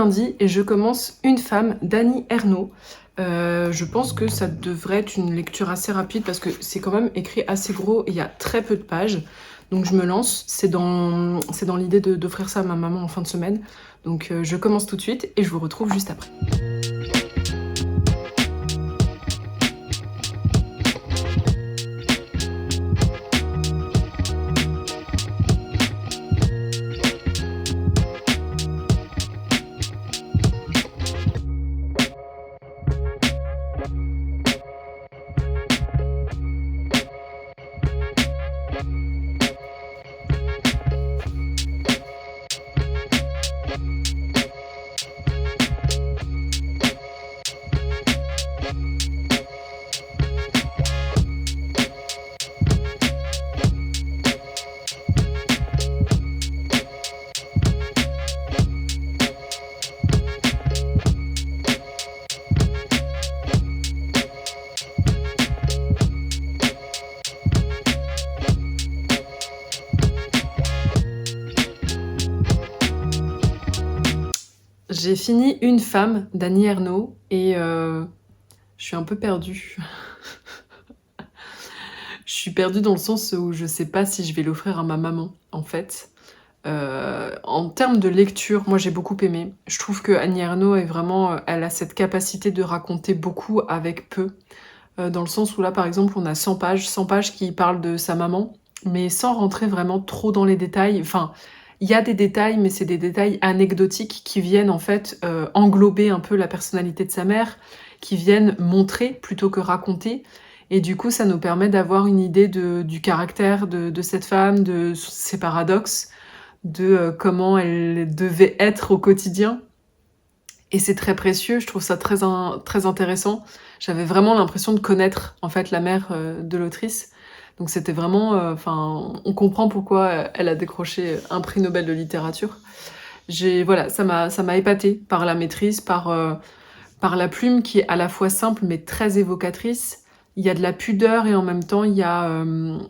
lundi et je commence Une femme d'Annie Ernaux. Je pense que ça devrait être une lecture assez rapide parce que c'est quand même écrit assez gros et il y a très peu de pages. Donc je me lance, c'est dans l'idée d'offrir ça à ma maman en fin de semaine. Donc je commence tout de suite et je vous retrouve juste après. J'ai fini Une femme d'Annie Ernaux et je suis un peu perdue. Je suis perdue dans le sens où je sais pas si je vais l'offrir à ma maman, en fait. En termes de lecture, moi j'ai beaucoup aimé. Je trouve que Annie Ernaux est vraiment, elle a cette capacité de raconter beaucoup avec peu. Dans le sens où là, par exemple, on a 100 pages qui parlent de sa maman, mais sans rentrer vraiment trop dans les détails. Enfin, il y a des détails, mais c'est des détails anecdotiques qui viennent en fait englober un peu la personnalité de sa mère, qui viennent montrer plutôt que raconter. Et du coup, ça nous permet d'avoir une idée du caractère de cette femme, de ses paradoxes, de comment elle devait être au quotidien. Et c'est très précieux, je trouve ça très intéressant. J'avais vraiment l'impression de connaître en fait la mère de l'autrice. Donc c'était vraiment, on comprend pourquoi elle a décroché un prix Nobel de littérature. Voilà, ça m'a épatée par la maîtrise, par la plume qui est à la fois simple mais très évocatrice. Il y a de la pudeur et en même temps il y a une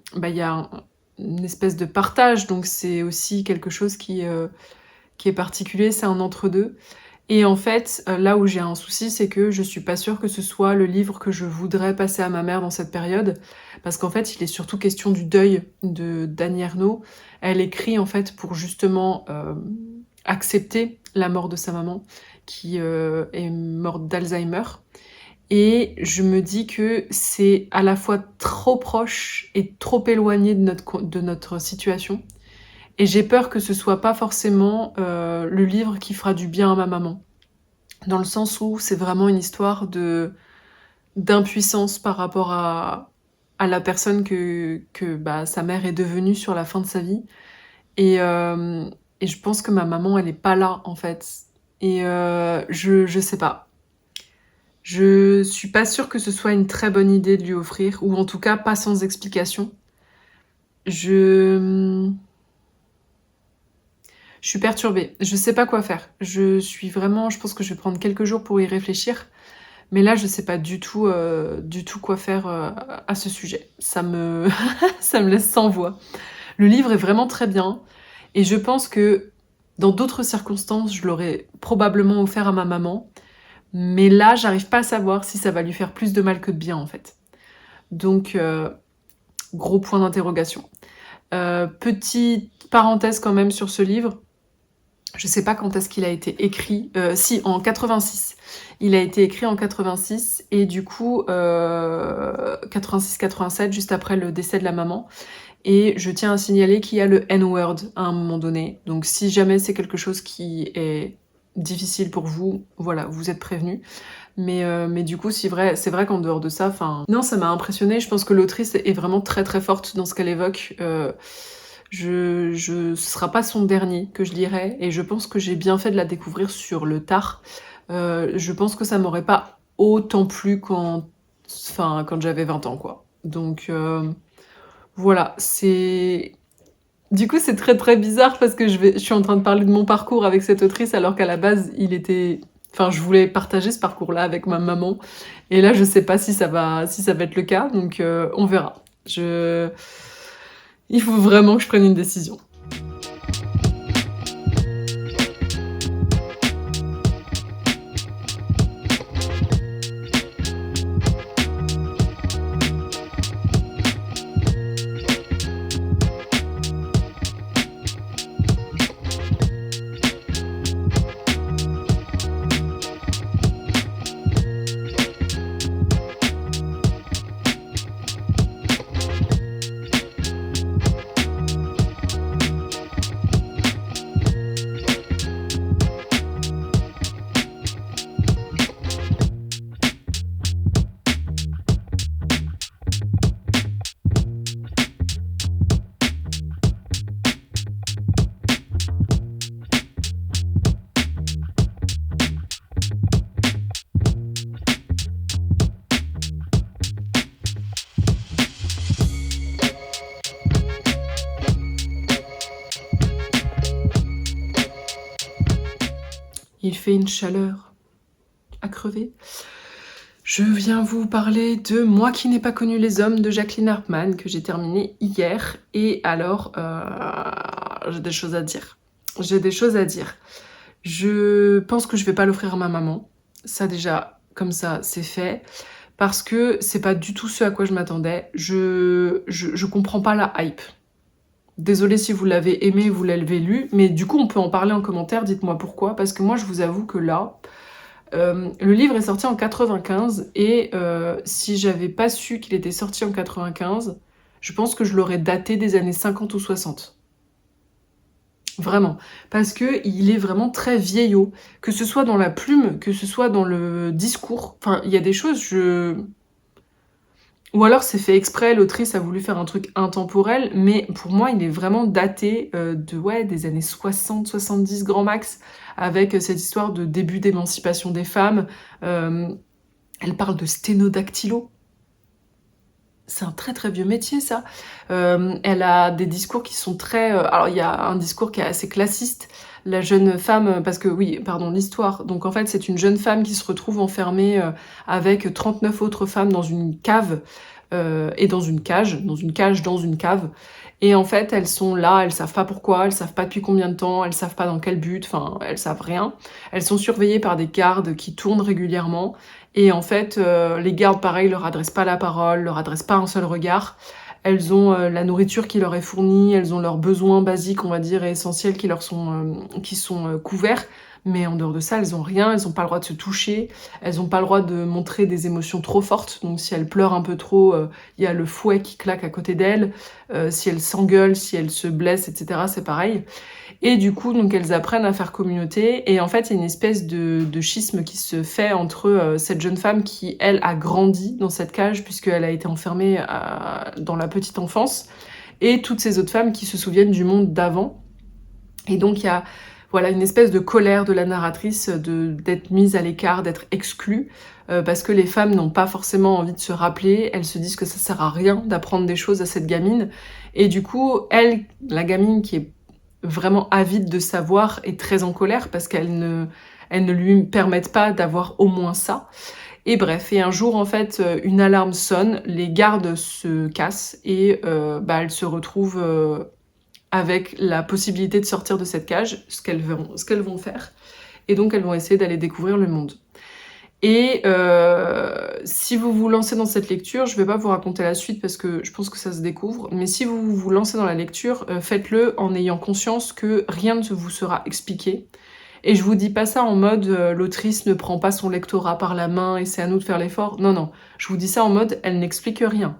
espèce de partage, donc c'est aussi quelque chose qui est particulier, c'est un entre-deux. Et en fait, là où j'ai un souci, c'est que je suis pas sûre que ce soit le livre que je voudrais passer à ma mère dans cette période, parce qu'en fait, il est surtout question du deuil d'Annie Ernaux. Elle écrit en fait pour justement accepter la mort de sa maman, qui est morte d'Alzheimer. Et je me dis que c'est à la fois trop proche et trop éloigné de notre situation. Et j'ai peur que ce soit pas forcément le livre qui fera du bien à ma maman. Dans le sens où c'est vraiment une histoire d'impuissance par rapport à la personne que sa mère est devenue sur la fin de sa vie. Et, et je pense que ma maman, elle est pas là, en fait. Et je sais pas. Je suis pas sûre que ce soit une très bonne idée de lui offrir, ou en tout cas pas sans explication. Je suis perturbée, je sais pas quoi faire. Je pense que je vais prendre quelques jours pour y réfléchir. Mais là, je sais pas du tout quoi faire à ce sujet. Ça me laisse sans voix. Le livre est vraiment très bien. Et je pense que dans d'autres circonstances, je l'aurais probablement offert à ma maman. Mais là, j'arrive pas à savoir si ça va lui faire plus de mal que de bien, en fait. Donc, gros point d'interrogation. Petite parenthèse quand même sur ce livre. Je sais pas quand est-ce qu'il a été écrit. Si, en 86. Il a été écrit en 86 et du coup, 86-87, juste après le décès de la maman. Et je tiens à signaler qu'il y a le N-word à un moment donné. Donc si jamais c'est quelque chose qui est difficile pour vous, voilà, vous êtes prévenus. Mais du coup, c'est vrai qu'en dehors de ça, non, ça m'a impressionnée. Je pense que l'autrice est vraiment très très forte dans ce qu'elle évoque. Ce sera pas son dernier que je lirai, et je pense que j'ai bien fait de la découvrir sur le tard. Je pense que ça m'aurait pas autant plu quand j'avais 20 ans, quoi. Donc voilà, du coup, c'est très très bizarre parce que je suis en train de parler de mon parcours avec cette autrice alors qu'à la base, je voulais partager ce parcours-là avec ma maman. Et là, je sais pas si ça va être le cas, donc on verra. Il faut vraiment que je prenne une décision. Il fait une chaleur à crever. Je viens vous parler de Moi qui n'ai pas connu les hommes de Jacqueline Hartmann, que j'ai terminé hier. Et alors, j'ai des choses à dire. J'ai des choses à dire. Je pense que je vais pas l'offrir à ma maman. Ça déjà, comme ça, c'est fait. Parce que c'est pas du tout ce à quoi je m'attendais. Je comprends pas la hype. Désolée si vous l'avez aimé, vous l'avez lu, mais du coup on peut en parler en commentaire, dites-moi pourquoi, parce que moi je vous avoue que là, le livre est sorti en 95, et si j'avais pas su qu'il était sorti en 95, je pense que je l'aurais daté des années 50 ou 60. Vraiment. Parce que il est vraiment très vieillot, que ce soit dans la plume, que ce soit dans le discours, enfin il y a des choses, ou alors c'est fait exprès, l'autrice a voulu faire un truc intemporel, mais pour moi il est vraiment daté des années 60-70 grand max, avec cette histoire de début d'émancipation des femmes. Elle parle de sténodactylo. C'est un très très vieux métier ça. Elle a des discours qui sont très... alors il y a un discours qui est assez classiste. La jeune femme, parce que oui, pardon, l'histoire. Donc en fait c'est une jeune femme qui se retrouve enfermée avec 39 autres femmes dans une cave et dans une cage, dans une cave. Et en fait elles sont là, elles savent pas pourquoi, elles savent pas depuis combien de temps, elles savent pas dans quel but, enfin elles savent rien. Elles sont surveillées par des gardes qui tournent régulièrement. Et en fait, les gardes, pareil, leur adressent pas la parole, leur adressent pas un seul regard. Elles ont la nourriture qui leur est fournie, elles ont leurs besoins basiques, on va dire, et essentiels qui sont couverts. Mais en dehors de ça, elles ont rien, elles ont pas le droit de se toucher, elles ont pas le droit de montrer des émotions trop fortes. Donc si elles pleurent un peu trop, il y a le fouet qui claque à côté d'elles. Si elles s'engueulent, si elles se blessent, etc., c'est pareil. Et du coup, donc elles apprennent à faire communauté. Et en fait, il y a une espèce de schisme qui se fait entre cette jeune femme qui, elle, a grandi dans cette cage puisqu'elle a été enfermée dans la petite enfance, et toutes ces autres femmes qui se souviennent du monde d'avant. Et donc il y a voilà une espèce de colère de la narratrice d'être mise à l'écart, d'être exclue, parce que les femmes n'ont pas forcément envie de se rappeler. Elles se disent que ça sert à rien d'apprendre des choses à cette gamine. Et du coup, elle, la gamine qui est vraiment avide de savoir, est très en colère parce elles ne lui permettent pas d'avoir au moins ça. Et bref, et un jour en fait, une alarme sonne, les gardes se cassent et elles se retrouvent avec la possibilité de sortir de cette cage, ce qu'elles vont faire. Et donc elles vont essayer d'aller découvrir le monde. Et si vous vous lancez dans cette lecture, je ne vais pas vous raconter la suite parce que je pense que ça se découvre, mais si vous vous lancez dans la lecture, faites-le en ayant conscience que rien ne vous sera expliqué. Et je vous dis pas ça en mode l'autrice ne prend pas son lectorat par la main et c'est à nous de faire l'effort. Non, non. Je vous dis ça en mode elle n'explique rien.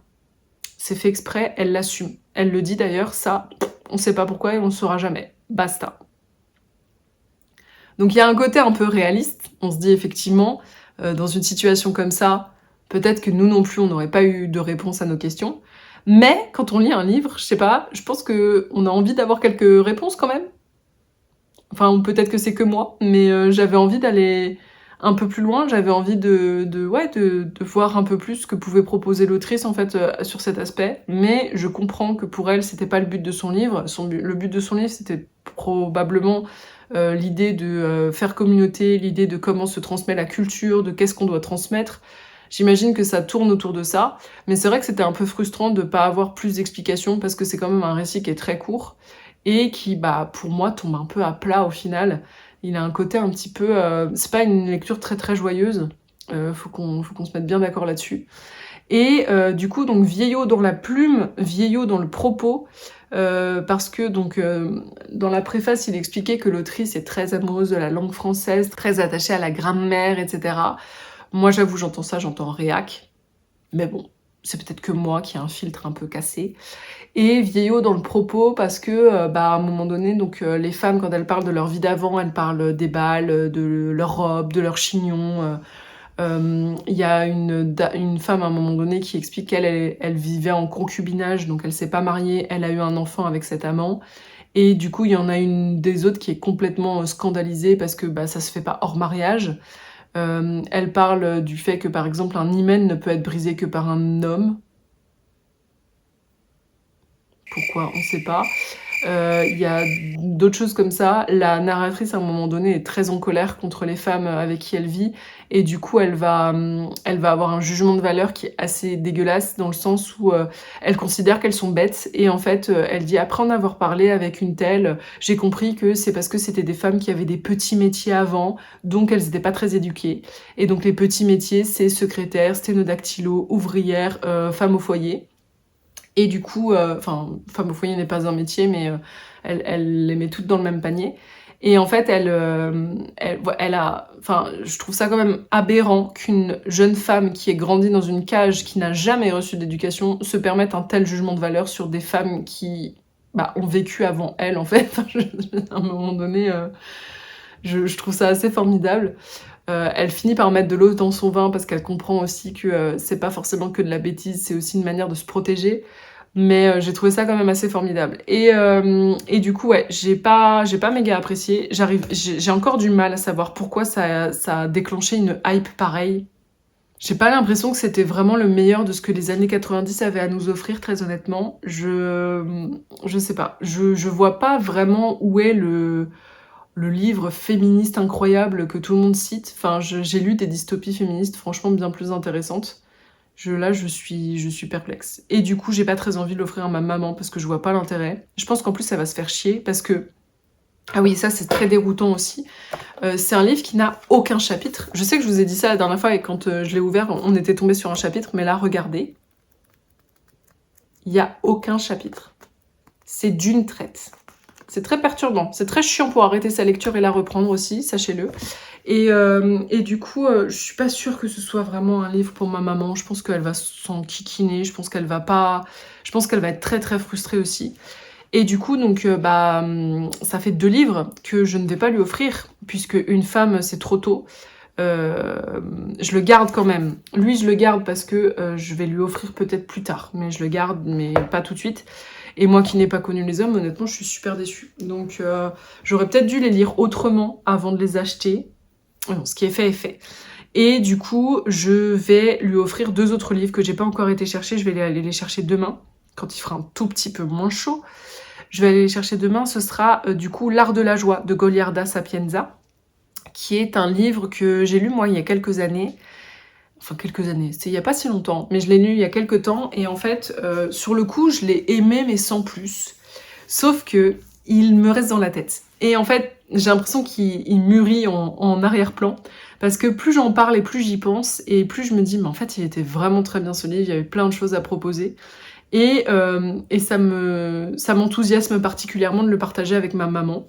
C'est fait exprès, elle l'assume. Elle le dit d'ailleurs, ça, on sait pas pourquoi et on ne saura jamais. Basta. Donc il y a un côté un peu réaliste. On se dit effectivement, dans une situation comme ça, peut-être que nous non plus, on n'aurait pas eu de réponse à nos questions. Mais quand on lit un livre, je sais pas, je pense qu'on a envie d'avoir quelques réponses quand même. Enfin, peut-être que c'est que moi, mais j'avais envie d'aller un peu plus loin, j'avais envie de voir un peu plus ce que pouvait proposer l'autrice en fait sur cet aspect. Mais je comprends que pour elle, c'était pas le but de son livre. Le but de son livre, c'était probablement l'idée de faire communauté, l'idée de comment se transmet la culture, de qu'est-ce qu'on doit transmettre. J'imagine que ça tourne autour de ça, mais c'est vrai que c'était un peu frustrant de pas avoir plus d'explications parce que c'est quand même un récit qui est très court et qui, pour moi, tombe un peu à plat au final. Il a un côté un petit peu... c'est pas une lecture très très joyeuse, faut qu'on se mette bien d'accord là-dessus. Et du coup, donc vieillot dans la plume, vieillot dans le propos, parce que donc dans la préface, il expliquait que l'autrice est très amoureuse de la langue française, très attachée à la grammaire, etc. Moi, j'avoue, j'entends ça, j'entends réac. Mais bon, c'est peut-être que moi qui ai un filtre un peu cassé. Et vieillot dans le propos parce que, à un moment donné, donc les femmes, quand elles parlent de leur vie d'avant, elles parlent des balles, de leur robe, de leur chignon. Il y a une femme à un moment donné qui explique elle vivait en concubinage, donc elle s'est pas mariée, elle a eu un enfant avec cet amant. Et du coup, il y en a une des autres qui est complètement scandalisée parce que ça se fait pas hors mariage. Elle parle du fait que, par exemple, un hymen ne peut être brisé que par un homme. Pourquoi? On sait pas. Il y a d'autres choses comme ça. La narratrice, à un moment donné, est très en colère contre les femmes avec qui elle vit, et du coup, elle va avoir un jugement de valeur qui est assez dégueulasse, dans le sens où elle considère qu'elles sont bêtes, et en fait, elle dit, après en avoir parlé avec une telle, j'ai compris que c'est parce que c'était des femmes qui avaient des petits métiers avant, donc elles n'étaient pas très éduquées. Et donc les petits métiers, c'est secrétaire, sténodactylo, ouvrière, femme au foyer. Et du coup, enfin, femme au foyer n'est pas un métier, mais elle les met toutes dans le même panier. Et en fait, elle a, enfin, je trouve ça quand même aberrant qu'une jeune femme qui est grandie dans une cage, qui n'a jamais reçu d'éducation, se permette un tel jugement de valeur sur des femmes qui ont vécu avant elle, en fait. À un moment donné, je trouve ça assez formidable. Elle finit par mettre de l'eau dans son vin parce qu'elle comprend aussi que c'est pas forcément que de la bêtise, c'est aussi une manière de se protéger. Mais j'ai trouvé ça quand même assez formidable. Et du coup, ouais, j'ai pas méga apprécié. J'ai encore du mal à savoir pourquoi ça a déclenché une hype pareille. J'ai pas l'impression que c'était vraiment le meilleur de ce que les années 90 avaient à nous offrir, très honnêtement. Je sais pas. Je vois pas vraiment où est le livre féministe incroyable que tout le monde cite. Enfin, j'ai lu des dystopies féministes franchement bien plus intéressantes. Là, je suis perplexe. Et du coup, j'ai pas très envie de l'offrir à ma maman parce que je vois pas l'intérêt. Je pense qu'en plus, ça va se faire chier parce que... Ah oui, ça, c'est très déroutant aussi. C'est un livre qui n'a aucun chapitre. Je sais que je vous ai dit ça la dernière fois et quand je l'ai ouvert, on était tombé sur un chapitre, mais là, regardez. Il y a aucun chapitre. C'est d'une traite. C'est très perturbant. C'est très chiant pour arrêter sa lecture et la reprendre aussi, sachez-le. Et du coup, je suis pas sûre que ce soit vraiment un livre pour ma maman. Je pense qu'elle va s'en kikiner. Je pense qu'elle va être très très frustrée aussi. Et du coup, donc, ça fait 2 livres que je ne vais pas lui offrir, puisque Une femme, c'est trop tôt. Je le garde quand même. Lui, je le garde parce que je vais lui offrir peut-être plus tard. Mais je le garde, mais pas tout de suite. Et moi qui n'ai pas connu les hommes, honnêtement, je suis super déçue. Donc, j'aurais peut-être dû les lire autrement avant de les acheter. Bon, ce qui est fait est fait. Et du coup, je vais lui offrir 2 autres livres que j'ai pas encore été chercher. Je vais aller les chercher demain, quand il fera un tout petit peu moins chaud. Je vais aller les chercher demain. Ce sera du coup L'Art de la joie de Goliarda Sapienza, qui est un livre que j'ai lu moi il y a quelques années. Enfin, quelques années, c'est il y a pas si longtemps, mais je l'ai lu il y a quelques temps, et en fait, sur le coup, je l'ai aimé, mais sans plus. Sauf que il me reste dans la tête. Et en fait, j'ai l'impression qu'il mûrit en arrière-plan, parce que plus j'en parle et plus j'y pense, et plus je me dis, mais en fait, il était vraiment très bien ce livre, il y avait plein de choses à proposer. Et ça m'enthousiasme particulièrement de le partager avec ma maman.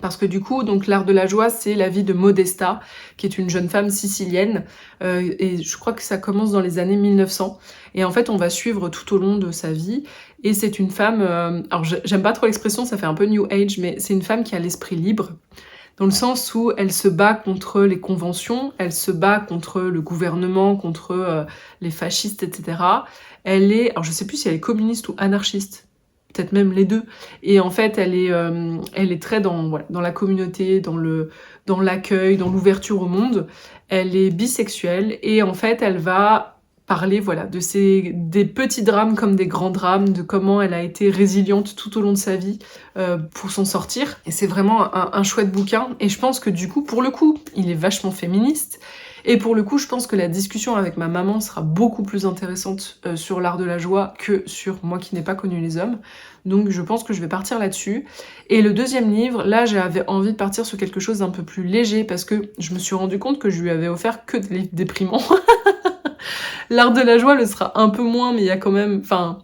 Parce que du coup, donc L'Art de la joie, c'est la vie de Modesta, qui est une jeune femme sicilienne, et je crois que ça commence dans les années 1900. Et en fait, on va suivre tout au long de sa vie, et c'est une femme... alors, j'aime pas trop l'expression, ça fait un peu New Age, mais c'est une femme qui a l'esprit libre, dans le sens où elle se bat contre les conventions, elle se bat contre le gouvernement, contre les fascistes, etc. Elle est... Alors, je sais plus si elle est communiste ou anarchiste, peut-être même les deux. Et en fait, elle est très dans la communauté, dans l'accueil, dans l'ouverture au monde. Elle est bisexuelle et en fait, elle va parler des petits drames comme des grands drames, de comment elle a été résiliente tout au long de sa vie pour s'en sortir. Et c'est vraiment un chouette bouquin. Et je pense que du coup, pour le coup, il est vachement féministe. Et pour le coup, je pense que la discussion avec ma maman sera beaucoup plus intéressante sur L'Art de la joie que sur Moi qui n'ai pas connu les hommes. Donc je pense que je vais partir là-dessus. Et le deuxième livre, là j'avais envie de partir sur quelque chose d'un peu plus léger parce que je me suis rendu compte que je lui avais offert que des livres déprimants. L'Art de la joie le sera un peu moins, mais il y a quand même... Enfin,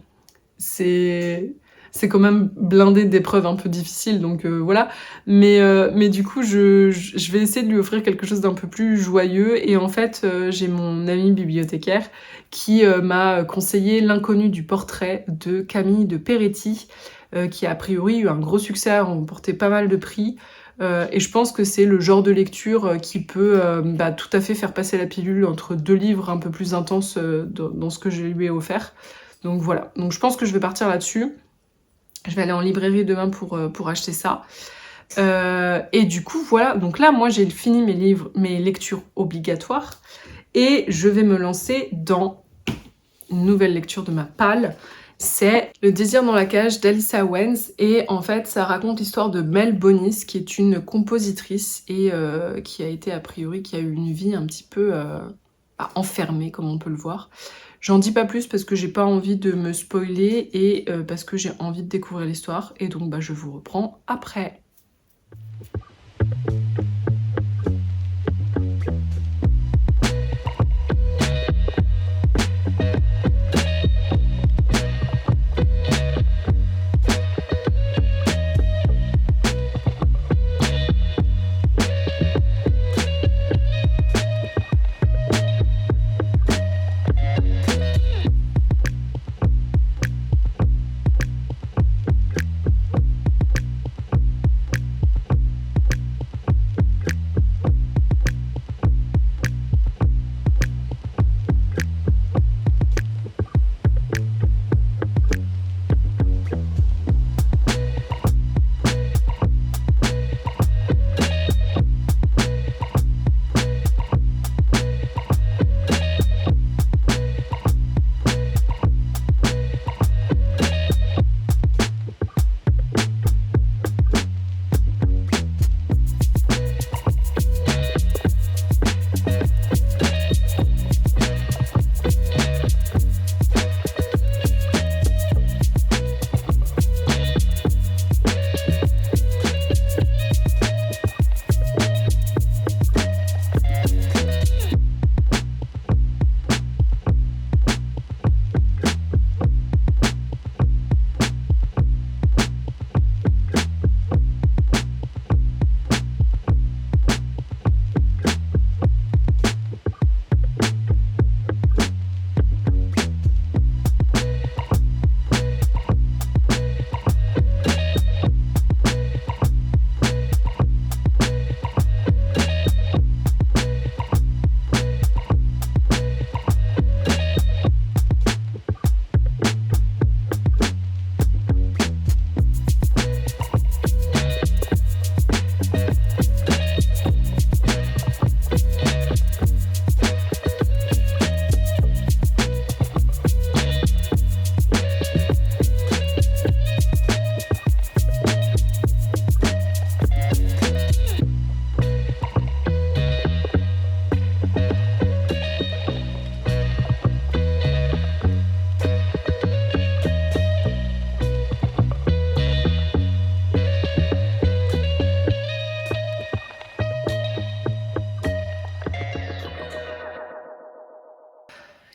c'est quand même blindé d'épreuves un peu difficiles, donc voilà. Mais du coup, je vais essayer de lui offrir quelque chose d'un peu plus joyeux. Et en fait, j'ai mon amie bibliothécaire qui m'a conseillé L'inconnu du portrait de Camille de Peretti, qui a priori eu un gros succès, a remporté pas mal de prix. Et je pense que c'est le genre de lecture qui peut tout à fait faire passer la pilule entre 2 livres un peu plus intenses dans ce que je lui ai offert. Donc voilà, donc je pense que je vais partir là-dessus. Je vais aller en librairie demain pour acheter ça. Et du coup, voilà. Donc là, moi, j'ai fini mes lectures obligatoires. Et je vais me lancer dans une nouvelle lecture de ma palle, C'est Le désir dans la cage d'Alyssa Wens et en fait ça raconte l'histoire de Mel Bonis qui est une compositrice et qui a été a priori, qui a eu une vie un petit peu enfermée comme on peut le voir. J'en dis pas plus parce que j'ai pas envie de me spoiler et parce que j'ai envie de découvrir l'histoire et donc je vous reprends après.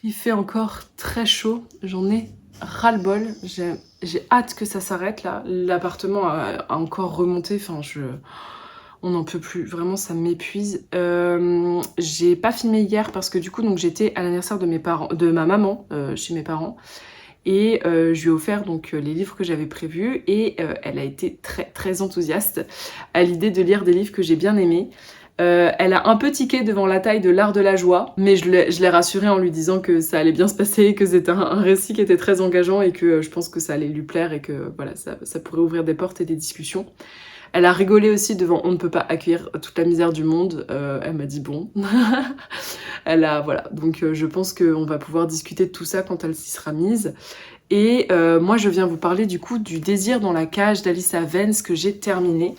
Il fait encore très chaud, j'en ai ras-le-bol, j'ai hâte que ça s'arrête là. L'appartement a encore remonté, on n'en peut plus, vraiment ça m'épuise. J'ai pas filmé hier parce que du coup donc j'étais à l'anniversaire de ma maman chez mes parents et je lui ai offert donc les livres que j'avais prévus et elle a été très enthousiaste à l'idée de lire des livres que j'ai bien aimés. Elle a un peu tiqué devant la taille de L'Art de la joie, mais je l'ai rassurée en lui disant que ça allait bien se passer, que c'était un récit qui était très engageant et que je pense que ça allait lui plaire et que voilà, ça pourrait ouvrir des portes et des discussions. Elle a rigolé aussi devant On ne peut pas accueillir toute la misère du monde. Elle m'a dit bon. Voilà, donc je pense qu'on va pouvoir discuter de tout ça quand elle s'y sera mise. Et moi je viens vous parler du coup du désir dans la cage d'Alyssa Wens que j'ai terminé.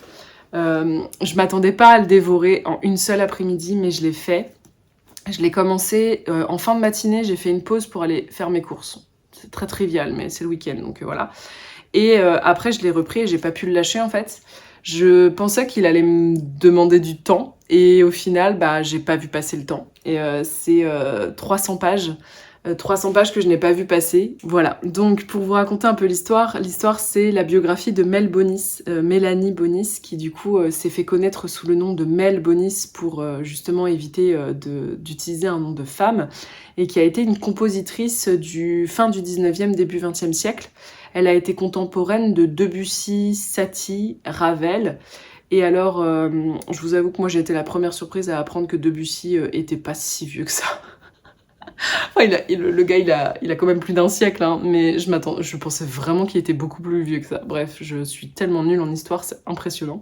Je m'attendais pas à le dévorer en une seule après-midi, mais je l'ai fait. Je l'ai commencé en fin de matinée, j'ai fait une pause pour aller faire mes courses. C'est très trivial, mais c'est le week-end, donc voilà. Et après, je l'ai repris et j'ai pas pu le lâcher en fait. Je pensais qu'il allait me demander du temps, et au final, j'ai pas vu passer le temps. Et c'est 300 pages. 300 pages que je n'ai pas vu passer. Voilà, donc pour vous raconter un peu l'histoire c'est la biographie de Mel Bonis, Mélanie Bonis, qui du coup s'est fait connaître sous le nom de Mel Bonis pour justement éviter d'utiliser un nom de femme, et qui a été une compositrice du fin du 19e, début 20e siècle. Elle a été contemporaine de Debussy, Satie, Ravel. Et alors, je vous avoue que moi j'ai été la première surprise à apprendre que Debussy était pas si vieux que ça. Le gars, il a quand même plus d'un siècle, hein, mais je pensais vraiment qu'il était beaucoup plus vieux que ça. Bref, je suis tellement nulle en histoire, c'est impressionnant.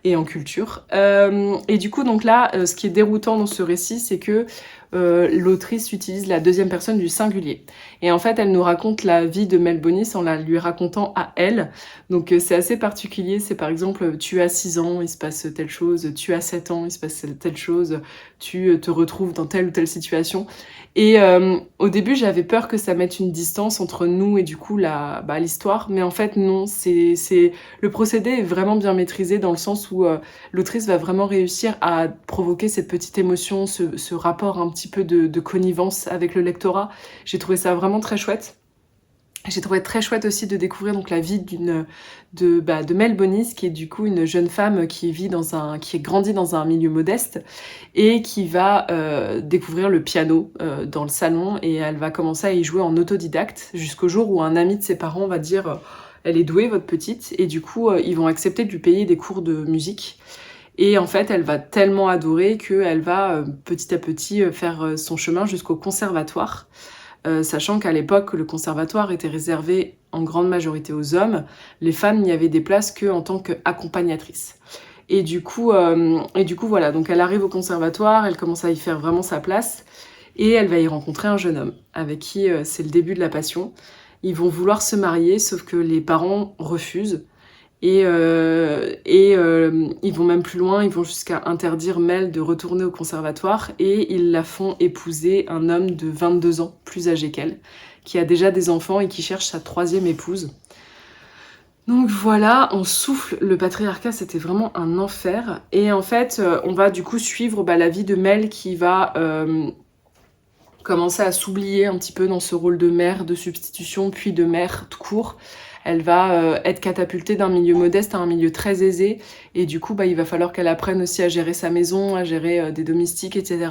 et en culture. Et du coup, donc là, ce qui est déroutant dans ce récit, c'est que l'autrice utilise la deuxième personne du singulier. Et en fait, elle nous raconte la vie de Mel Bonis en la lui racontant à elle. Donc c'est assez particulier. C'est par exemple, tu as 6 ans, il se passe telle chose. Tu as 7 ans, il se passe telle chose. Tu te retrouves dans telle ou telle situation. Et au début, j'avais peur que ça mette une distance entre nous et du coup l'histoire. Mais en fait, non. Le procédé est vraiment bien maîtrisé dans le sens où l'autrice va vraiment réussir à provoquer cette petite émotion, ce rapport un petit peu de connivence avec le lectorat. J'ai trouvé ça vraiment très chouette. J'ai trouvé très chouette aussi de découvrir donc la vie de Mel Bonis, qui est du coup une jeune femme qui est grandie dans un milieu modeste et qui va découvrir le piano dans le salon, et elle va commencer à y jouer en autodidacte jusqu'au jour où un ami de ses parents va dire elle est douée votre petite, et du coup ils vont accepter de lui payer des cours de musique. Et en fait, elle va tellement adorer qu'elle va petit à petit faire son chemin jusqu'au conservatoire. Sachant qu'à l'époque, le conservatoire était réservé en grande majorité aux hommes. Les femmes n'y avaient des places qu'en tant qu'accompagnatrices. Et du coup, voilà. Donc elle arrive au conservatoire, elle commence à y faire vraiment sa place, et elle va y rencontrer un jeune homme avec qui c'est le début de la passion. Ils vont vouloir se marier, sauf que les parents refusent. Ils vont même plus loin, ils vont jusqu'à interdire Mel de retourner au conservatoire, et ils la font épouser un homme de 22 ans, plus âgé qu'elle, qui a déjà des enfants et qui cherche sa troisième épouse. Donc voilà, on souffle, le patriarcat c'était vraiment un enfer. Et en fait, on va du coup suivre la vie de Mel qui va commencer à s'oublier un petit peu dans ce rôle de mère de substitution, puis de mère tout court. Elle va être catapultée d'un milieu modeste à un milieu très aisé, et du coup il va falloir qu'elle apprenne aussi à gérer sa maison, à gérer des domestiques, etc.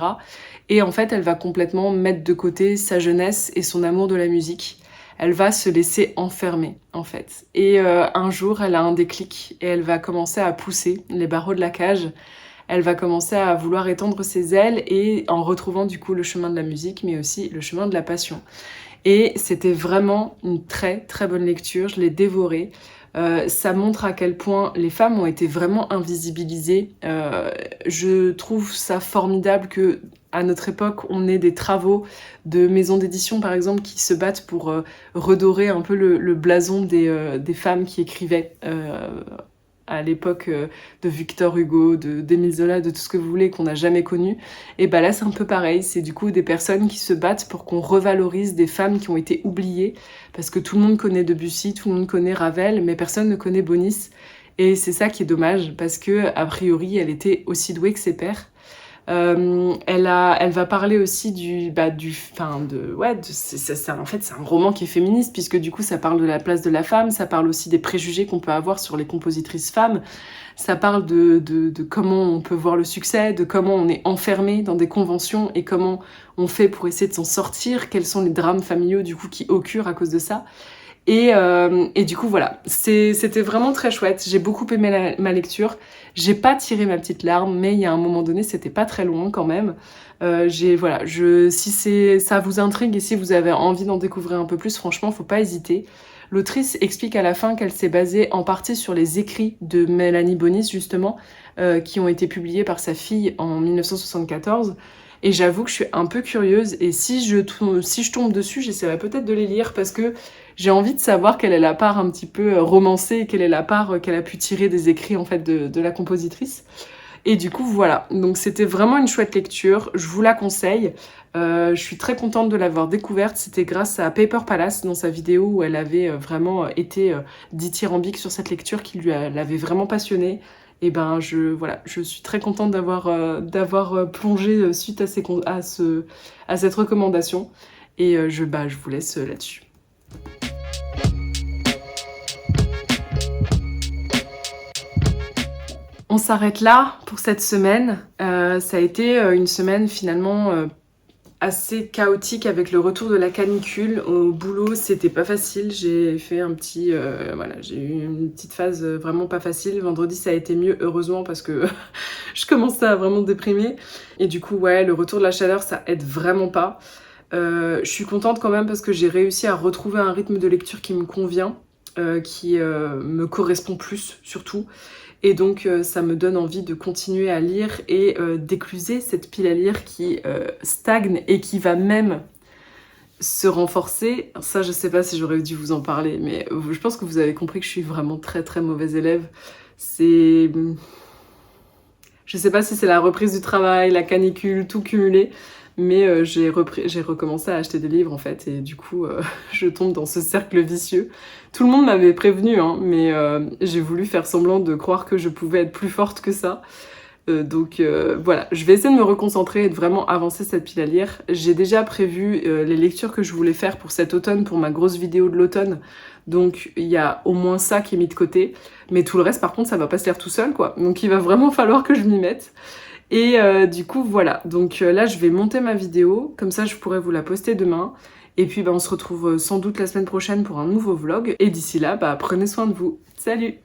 Et en fait elle va complètement mettre de côté sa jeunesse et son amour de la musique. Elle va se laisser enfermer en fait. Et un jour elle a un déclic et elle va commencer à pousser les barreaux de la cage. Elle va commencer à vouloir étendre ses ailes, et en retrouvant du coup le chemin de la musique, mais aussi le chemin de la passion. Et c'était vraiment une très très bonne lecture, je l'ai dévorée. Ça montre à quel point les femmes ont été vraiment invisibilisées. Je trouve ça formidable que à notre époque, on ait des travaux de maisons d'édition, par exemple, qui se battent pour redorer un peu le blason des femmes qui écrivaient à l'époque de Victor Hugo, d'Émile Zola, de tout ce que vous voulez, qu'on n'a jamais connu. Et bah là, c'est un peu pareil. C'est du coup des personnes qui se battent pour qu'on revalorise des femmes qui ont été oubliées. Parce que tout le monde connaît Debussy, tout le monde connaît Ravel, mais personne ne connaît Bonis. Et c'est ça qui est dommage, parce que a priori, elle était aussi douée que ses pairs. Elle va parler aussi en fait, c'est un roman qui est féministe, puisque du coup, ça parle de la place de la femme, ça parle aussi des préjugés qu'on peut avoir sur les compositrices femmes, ça parle de comment on peut voir le succès, de comment on est enfermé dans des conventions et comment on fait pour essayer de s'en sortir, quels sont les drames familiaux du coup qui occurrent à cause de ça. Et du coup, voilà, c'était vraiment très chouette. J'ai beaucoup aimé ma lecture. J'ai pas tiré ma petite larme, mais il y a un moment donné, c'était pas très loin quand même. Si ça vous intrigue et si vous avez envie d'en découvrir un peu plus, franchement, faut pas hésiter. L'autrice explique à la fin qu'elle s'est basée en partie sur les écrits de Mélanie Bonis, justement, qui ont été publiés par sa fille en 1974. Et j'avoue que je suis un peu curieuse, et si je tombe dessus, j'essaierai peut-être de les lire, parce que j'ai envie de savoir quelle est la part un petit peu romancée, et quelle est la part qu'elle a pu tirer des écrits en fait de la compositrice. Et du coup voilà, donc c'était vraiment une chouette lecture, je vous la conseille. Je suis très contente de l'avoir découverte, c'était grâce à Paper Palace dans sa vidéo où elle avait vraiment été dithyrambique sur cette lecture qui l'avait vraiment passionnée. Et ben je suis très contente d'avoir plongé suite à cette recommandation. Et je vous laisse là-dessus. On s'arrête là pour cette semaine. Ça a été une semaine finalement assez chaotique avec le retour de la canicule. Au boulot, c'était pas facile. J'ai fait j'ai eu une petite phase vraiment pas facile. Vendredi, ça a été mieux, heureusement, parce que je commençais à vraiment déprimer. Et du coup, ouais, le retour de la chaleur, ça aide vraiment pas. Je suis contente quand même parce que j'ai réussi à retrouver un rythme de lecture qui me convient. qui me correspond plus surtout. Et donc ça me donne envie de continuer à lire et d'écluser cette pile à lire qui stagne et qui va même se renforcer. Ça, je sais pas si j'aurais dû vous en parler, mais je pense que vous avez compris que je suis vraiment très très mauvaise élève. C'est... Je sais pas si c'est la reprise du travail, la canicule, tout cumulé, mais j'ai recommencé à acheter des livres en fait, et du coup je tombe dans ce cercle vicieux. Tout le monde m'avait prévenu, hein, mais j'ai voulu faire semblant de croire que je pouvais être plus forte que ça. Donc voilà, je vais essayer de me reconcentrer et de vraiment avancer cette pile à lire. J'ai déjà prévu les lectures que je voulais faire pour cet automne, pour ma grosse vidéo de l'automne. Donc il y a au moins ça qui est mis de côté. Mais tout le reste, par contre, ça va pas se lire tout seul, quoi. Donc il va vraiment falloir que je m'y mette. Et du coup, voilà. Donc là, je vais monter ma vidéo. Comme ça, je pourrai vous la poster demain. Et puis, bah, on se retrouve sans doute la semaine prochaine pour un nouveau vlog. Et d'ici là, bah, prenez soin de vous. Salut!